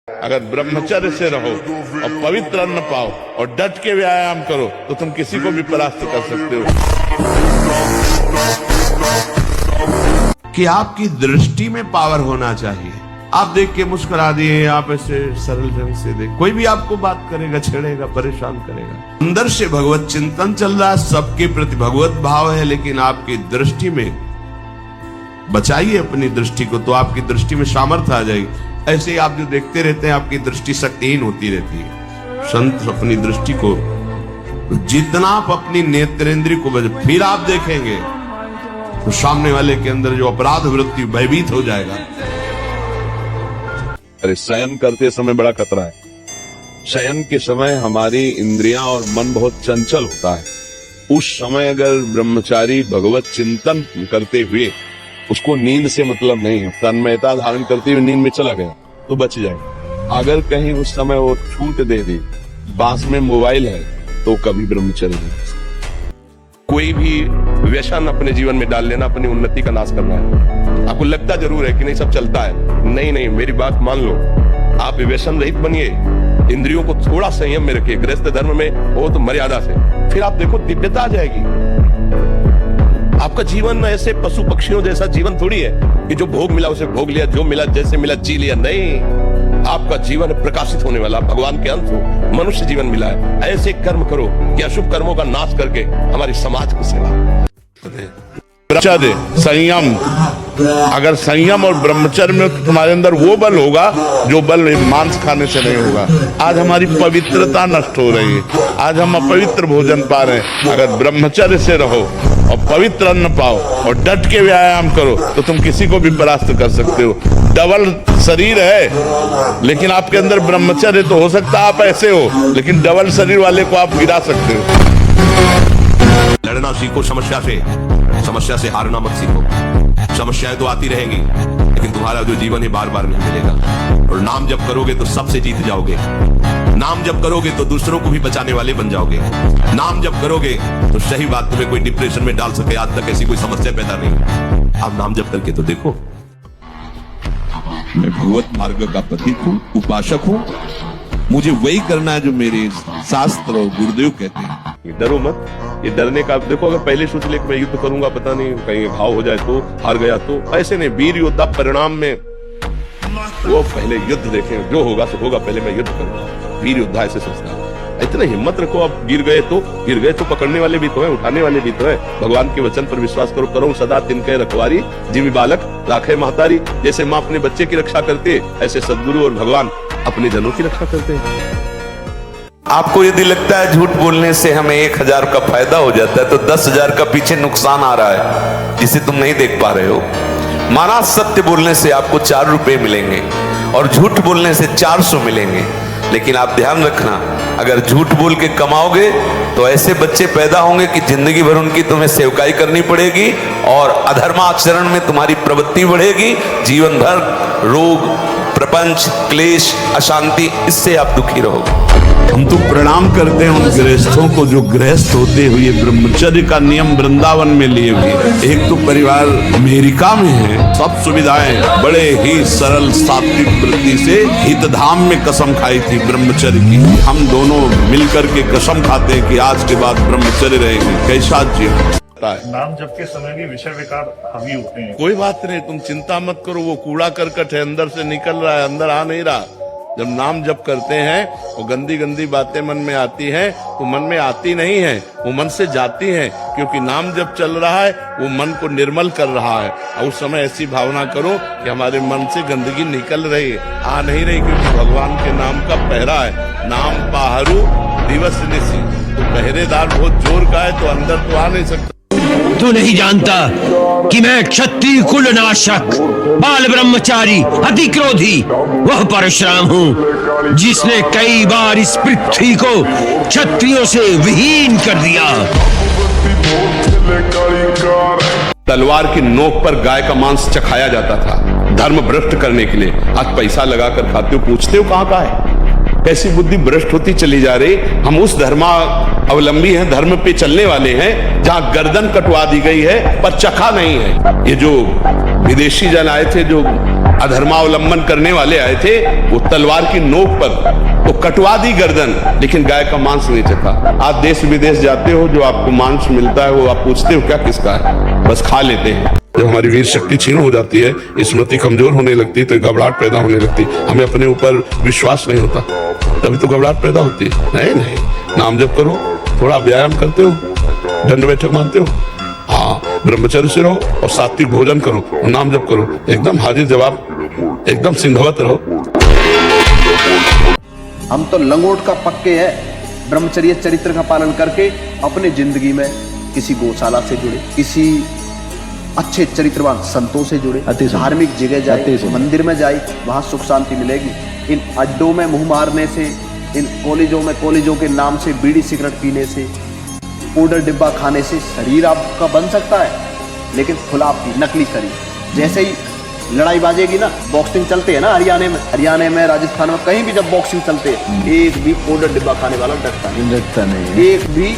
अगर ब्रह्मचर्य से रहो और पवित्र अन्न पाओ और डट के व्यायाम करो तो तुम किसी को भी परास्त कर सकते हो। कि आपकी दृष्टि में पावर होना चाहिए। आप देख के मुस्कुरा दिए, आप ऐसे सरल ढंग से देख, कोई भी आपको बात करेगा, छेड़ेगा, परेशान करेगा। अंदर से भगवत चिंतन चल रहा है, सबके प्रति भगवत भाव है, लेकिन आपकी दृष्टि में बचाइए अपनी दृष्टि को, तो आपकी दृष्टि में सामर्थ्य आ जाएगी। ऐसे ही आप जो देखते रहते हैं, आपकी दृष्टि शक्तिहीन होती रहती है। संत अपनी दृष्टि को, जितना आप अपनी नेत्रेंद्रिय को बच, फिर आप देखेंगे तो सामने वाले के अंदर जो अपराध वृत्ति भयभीत हो जाएगा। अरे शयन करते समय बड़ा खतरा है। शयन के समय हमारी इंद्रियां और मन बहुत चंचल होता है। उस समय अगर ब्रह्मचारी भगवत चिंतन करते हुए, उसको नींद से मतलब नहीं है, तन्मयता धारण करते हुए नींद में चला गया तो बच जाएगा। अगर कहीं उस समय वो छूट दे दी, पास में मोबाइल है, तो कभी ब्रह्मचर्य नहीं। कोई भी व्यसन अपने जीवन में डाल लेना अपनी उन्नति का नाश करना है। आपको लगता जरूर है कि नहीं सब चलता है, नहीं नहीं, मेरी बात मान लो, आप व्यसन रहित बनिए, इंद्रियों को थोड़ा संयम में रखिए, गृहस्थ धर्म में हो तो मर्यादा से, फिर आप देखो दिव्यता आ जाएगी। आपका जीवन ऐसे पशु पक्षियों जैसा जीवन थोड़ी है कि जो भोग मिला उसे भोग लिया, जो मिला जैसे मिला जी लिया। नहीं, आपका जीवन प्रकाशित होने वाला, भगवान के अंश हो, मनुष्य जीवन मिला है। ऐसे कर्म करो कि अशुभ कर्मों का नाश करके हमारी समाज की सेवा। ब्रह्मचर्य, संयम, अगर संयम और ब्रह्मचर्य में तुम्हारे अंदर वो बल होगा जो बल मांस खाने से नहीं होगा। आज हमारी पवित्रता नष्ट हो रही है, आज हम अपवित्र भोजन पा रहे हैं। अगर ब्रह्मचर्य से रहो और पवित्र अन्न पाओ और डट के व्यायाम करो तो तुम किसी को भी परास्त कर सकते हो। डबल शरीर है, लेकिन आपके अंदर ब्रह्मचर्य तो हो सकता है आप ऐसे हो, लेकिन डबल शरीर वाले को आप गिरा सकते हो। लड़ना सीखो समस्या से हारना मत सीखो। समस्याएं तो आती रहेंगी, लेकिन तुम्हारा जो जीवन है बार बार नहीं मिलेगा। और नाम जप करोगे तो सबसे जीत जाओगे। नाम जप करोगे तो दूसरों को भी बचाने वाले बन जाओगे। नाम जप करोगे तो सही बात, तुम्हें कोई डिप्रेशन में डाल सके, आज तक ऐसी कोई समस्या पैदा नहीं। आप नाम जप करके तो देखो। मैं भगवत मार्ग का पथिक हूँ, उपासक हूँ, मुझे वही करना है जो मेरे शास्त्र और गुरुदेव कहते हैं। डरो मत, ये डरने का देखो, अगर पहले सोच ले कि मैं युद्ध करूंगा, पता नहीं कहीं घाव हो जाए तो, हार गया तो, ऐसे नहीं। वीर योद्धा परिणाम में वो पहले युद्ध देखें, जो होगा सो होगा, पहले मैं युद्ध करूंगा। वीर योद्धा ऐसे सोचता है। इतना हिम्मत रखो, आप गिर गए तो पकड़ने वाले भी तो है, उठाने वाले भी तो है। भगवान के वचन पर विश्वास करो, करो सदा तिनके रखवारी, जीवी बालक राखे महतारी। जैसे माँ अपने बच्चे की रक्षा करते है, ऐसे सदगुरु और भगवान अपने जनों की रक्षा करते हैं। आपको यदि लगता है झूठ बोलने से हमें 1000 का फायदा हो जाता है, तो 10,000 का पीछे नुकसान आ रहा है जिसे तुम नहीं देख पा रहे हो। माना सत्य बोलने से आपको 4 रुपए मिलेंगे और झूठ बोलने से 400 मिलेंगे। लेकिन आप ध्यान रखना, अगर झूठ बोल के कमाओगे तो ऐसे बच्चे पैदा होंगे कि जिंदगी भर उनकी तुम्हें सेवकाई करनी पड़ेगी और अधर्माचरण में तुम्हारी प्रवृत्ति बढ़ेगी। जीवन भर रोग, प्रपंच, क्लेश, अशांति, इससे आप दुखी रहोगे। हम तो प्रणाम करते हैं उन गृहस्थों को जो गृहस्थ होते हुए ब्रह्मचर्य का नियम वृंदावन में लिए हुए। एक तो परिवार अमेरिका में है, सब सुविधाएं, बड़े ही सरल सात्विक वृत्ति से हितधाम में कसम खाई थी ब्रह्मचर्य की। हम दोनों मिलकर के कसम खाते हैं कि आज के बाद ब्रह्मचर्य रहेगी। कैसा जीवन। नाम जप के समय भी विषय विकार हावी होते हैं। कोई बात नहीं, तुम चिंता मत करो, वो कूड़ा करकट है, अंदर से निकल रहा है, अंदर आ नहीं रहा। जब नाम जप करते हैं वो गंदी गंदी बातें मन में आती हैं, वो मन में आती नहीं है, वो मन से जाती हैं, क्योंकि नाम जप चल रहा है, वो मन को निर्मल कर रहा है। और उस समय ऐसी भावना करो कि हमारे मन से गंदगी निकल रही है, आ नहीं रही, क्योंकि भगवान के नाम का पहरा है। नाम पाहरू दिवस निशी, तो पहरेदार बहुत जोर का है, तो अंदर तो आ नहीं सकता। तू नहीं जानता कि मैं क्षत्रिय कुल नाशक, बाल ब्रह्मचारी, अति क्रोधी वह परशुराम हूँ जिसने कई बार इस पृथ्वी को क्षत्रियों से विहीन कर दिया। तलवार की नोक पर गाय का मांस चखाया जाता था धर्म भ्रष्ट करने के लिए। आज पैसा लगाकर खाते हो, पूछते हो कहाँ का है। कैसी बुद्धि भ्रष्ट होती चली जा रही। हम उस धर्मावलंबी हैं, धर्म पे चलने वाले हैं जहां गर्दन कटवा दी गई है पर चखा नहीं है। ये जो विदेशी जन आए थे जो अधर्मावलंबन करने वाले आए थे, वो तलवार की नोक पर तो कटवा दी गर्दन, लेकिन गाय का मांस नहीं चखा। आप देश विदेश जाते हो, जो आपको मांस मिलता है वो आप पूछते हो क्या किसका है, बस खा लेते हैं। जब हमारी वीर शक्ति क्षीण हो जाती है, स्मृति कमजोर होने लगती है, तो घबराहट पैदा होने लगती है, हमें अपने ऊपर विश्वास नहीं होता, तभी तो घबराहट पैदा होती है। नहीं, नाम जप करो, थोड़ा व्यायाम करते हो, दंड बैठक मानते हो, हाँ, ब्रह्मचर्य से रहो और सात्विक भोजन करो और नाम जप करो, एकदम हाजिर जवाब, एकदम सिंधवत रहो। हम तो लंगोट का पक्के हैं, ब्रह्मचर्य चरित्र का पालन करके अपने जिंदगी में किसी गौशाला से जुड़े, किसी अच्छे चरित्रवान संतों से जुड़े, धार्मिक जगह जाए, मंदिर में जाए, वहां सुख शांति मिलेगी। इन अड्डों में मुंह मारने से, इन कॉलेजों के नाम से बीड़ी सिगरेट पीने से, पाउडर डिब्बा खाने से शरीर आपका बन सकता है, लेकिन खुलापी नकली शरीर। जैसे ही लड़ाई बाजेगी ना, बॉक्सिंग चलते हैं ना हरियाणा में राजस्थान में, कहीं भी जब बॉक्सिंग चलते हैं, एक भी पाउडर डिब्बा खाने वाला डरता नहीं, एक भी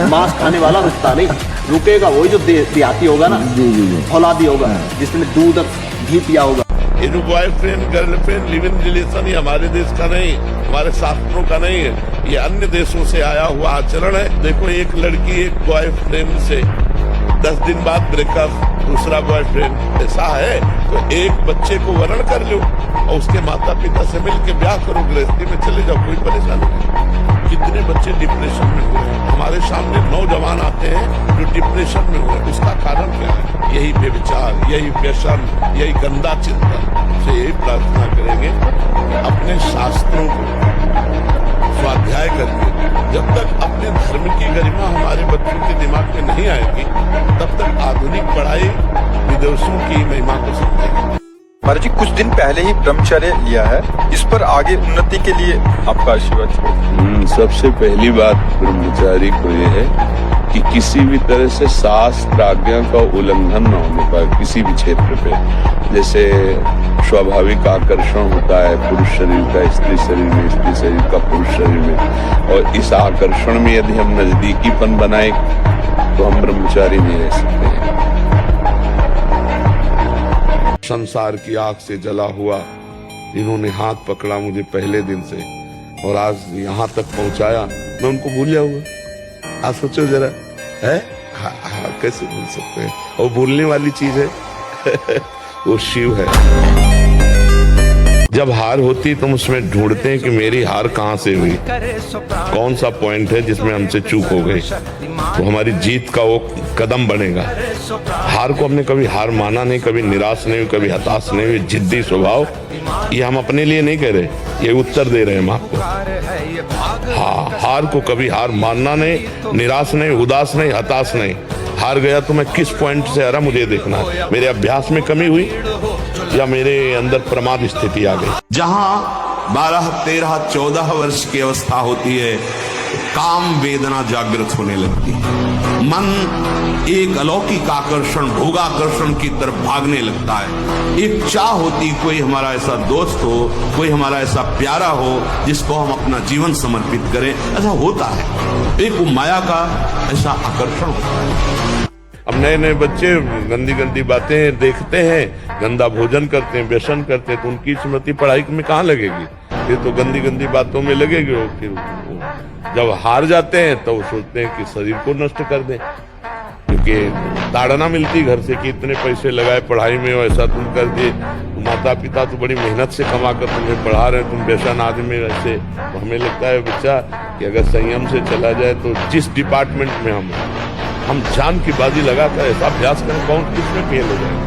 मांस खाने वाला रुकता नहीं, रुकेगा वही जो देहाती होगा ना, औलादी होगा, जिसने दूध घी पिया होगा। ये जो boyfriend girlfriend live in relation, ये हमारे देश का नहीं, हमारे शास्त्रों का नहीं है, ये अन्य देशों से आया हुआ आचरण है। देखो, एक लड़की एक बॉयफ्रेंड से 10 दिन बाद ब्रेकअप, दूसरा बॉयफ्रेंड, ऐसा है तो एक बच्चे को वरण कर लो और उसके माता पिता से मिलकर ब्याह करो, गृहस्थी में चले जाओ, कोई परेशानी नहीं। कितने बच्चे डिप्रेशन में हुए हैं, हमारे सामने नौजवान आते हैं जो डिप्रेशन में हुए, उसका कारण क्या है? यही बेविचार, यही व्यसन, यही गंदा चिंतन। से यही प्रार्थना करेंगे कि अपने शास्त्रों को स्वाध्याय करके, जब तक अपने धर्म की गरिमा हमारे बच्चों के दिमाग में नहीं आएगी, तब तक आधुनिक पढ़ाई विदेशों की महिमा को समझेगी। महाराज जी, कुछ दिन पहले ही ब्रह्मचर्य लिया है, इस पर आगे उन्नति के लिए आपका आशीर्वाद। सबसे पहली बात ब्रह्मचारी को ये है कि किसी भी तरह से शास्त्र आज्ञा का उल्लंघन न होने पाए किसी भी क्षेत्र पे। जैसे स्वाभाविक आकर्षण होता है पुरुष शरीर का स्त्री शरीर में, स्त्री शरीर का पुरुष शरीर में, और इस आकर्षण में यदि हम नजदीकीपन बनाए तो हम ब्रह्मचारी नहीं रह सकते हैं। संसार की आग से जला हुआ इन्होंने हाथ पकड़ा मुझे पहले दिन से और आज यहाँ तक पहुंचाया, मैं उनको भूल जाऊंगा? आप सोचो जरा, है? हाँ, कैसे भूल सकते हैं? और भूलने वाली चीज है वो शिव है। जब हार होती तो हम उसमें ढूंढते हैं कि मेरी हार कहाँ से हुई, कौन सा पॉइंट है जिसमें हमसे चूक हो गई, तो हमारी जीत का वो कदम बनेगा। हार को हमने कभी हार माना नहीं, कभी निराश नहीं हुई, कभी हताश नहीं हुई। जिद्दी स्वभाव, ये हम अपने लिए नहीं कह रहे, ये उत्तर दे रहे हैं हम आपको। हाँ, हार को कभी हार मानना नहीं, निराश नहीं, उदास नहीं, हताश नहीं। हार गया तो मैं किस पॉइंट से हारा, मुझे देखना है। मेरे अभ्यास में कमी हुई या मेरे अंदर प्रमाद स्थिति आ गई। जहां 12, 13, 14 वर्ष की अवस्था होती है, काम वेदना जागृत होने लगती है, मन एक अलौकिक आकर्षण, भोगाकर्षण की तरफ भागने लगता है। एक चाह होती, कोई हमारा ऐसा दोस्त हो, कोई हमारा ऐसा प्यारा हो जिसको हम अपना जीवन समर्पित करें, ऐसा होता है। एक माया का ऐसा आकर्षण होता है। अब नए नए बच्चे गंदी गंदी बातें देखते हैं, गंदा भोजन करते हैं, व्यसन करते हैं, तो उनकी स्मृति पढ़ाई में कहाँ लगेगी? ये तो गंदी गंदी बातों में लगेगी। फिर जब हार जाते हैं तो सोचते हैं कि शरीर को नष्ट कर दें, क्योंकि ताड़ना मिलती घर से कि इतने पैसे लगाए पढ़ाई में, ऐसा तुम कर दिए, माता पिता तो बड़ी मेहनत से कमा कर तुम्हें पढ़ा रहे हैं, तुम व्यसन आदमी ऐसे। तो हमें लगता है बच्चा कि अगर संयम से चला जाए तो जिस डिपार्टमेंट में हम जान की बाजी लगाकर ऐसा अभ्यास करें, कौन किसमें फेल हो जाए।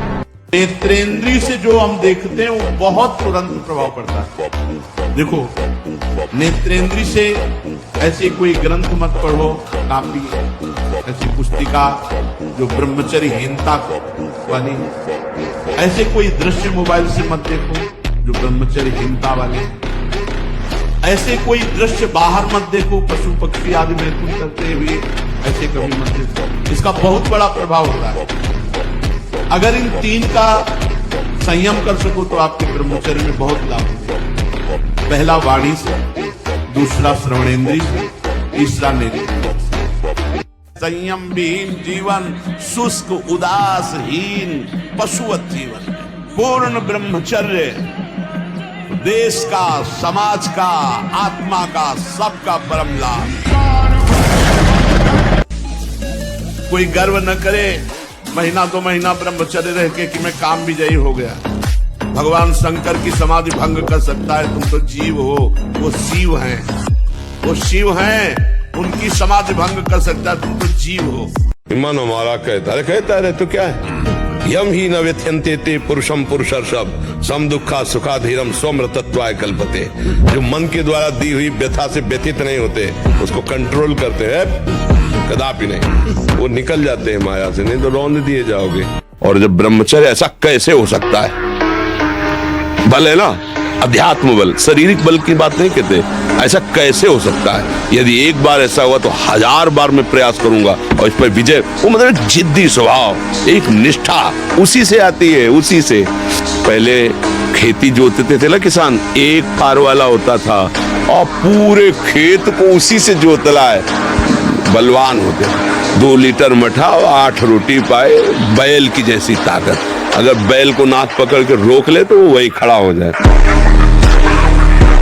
नेत्रेंद्रिय से जो हम देखते हैं वो बहुत तुरंत प्रभाव पड़ता है। देखो, नेत्रेंद्रिय से ऐसे कोई ग्रंथ मत पढ़ो, काफी ऐसी पुस्तिका जो ब्रह्मचर्यहीनता वाली, ऐसे कोई दृश्य मोबाइल से मत देखो जो ब्रह्मचर्यहीनता वाले, ऐसे कोई दृश्य बाहर मत देखो, पशु पक्षी आदि मैथुन करते हुए, ऐसे कभी मत देखो। इसका बहुत बड़ा प्रभाव होता है। अगर इन 3 का संयम कर सको तो आपके ब्रह्मचर्य में बहुत लाभ होगा। पहला वाणी से, दूसरा श्रवणेंद्रिय से, तीसरा नेत्र। संयम विहीन जीवन शुष्क उदासहीन पशुवत जीवन। पूर्ण ब्रह्मचर्य देश का, समाज का, आत्मा का, सबका परम लाभ। कोई गर्व न करे महीना 2 महीना ब्रह्मचर्य रह के कि मैं काम विजयी हो गया। भगवान शंकर की समाधि भंग कर सकता है, तुम तो जीव हो, वो शिव हैं, वो शिव हैं, उनकी समाधि भंग कर सकता है, तुम तो जीव हो। मन हमारा कहता है तो क्या है, यम ही न व्यथ्यन्ते ते पुरुषम पुरुषर्षभ सम दुखा सुखा धीरम स्वमृतत्वाय कल्पते। जो मन के द्वारा दी हुई व्यथा से व्यथित नहीं होते, उसको कंट्रोल करते हैं, कदापि नहीं, वो निकल जाते हैं माया से, नहीं तो रौंद दिए जाओगे। और जब ब्रह्मचर्य, ऐसा कैसे हो सकता है? बल है ना, अध्यात्म बल, शारीरिक बल की बात नहीं कहते, ऐसा कैसे हो सकता है? यदि एक बार ऐसा हुआ तो 1000 बार मैं प्रयास करूंगा और इस पर विजय। वो मतलब जिद्दी स्वभाव, एक निष्ठा उसी से आती है, उसी से। पहले खेती जोतते थे ना किसान, एक फार वाला होता था और पूरे खेत को उसी से जोतला है, बलवान होते। 2 लीटर मठा और 8 रोटी पाए, बैल की जैसी ताकत। अगर बैल को नाक पकड़ के रोक ले तो वो वही खड़ा हो जाए।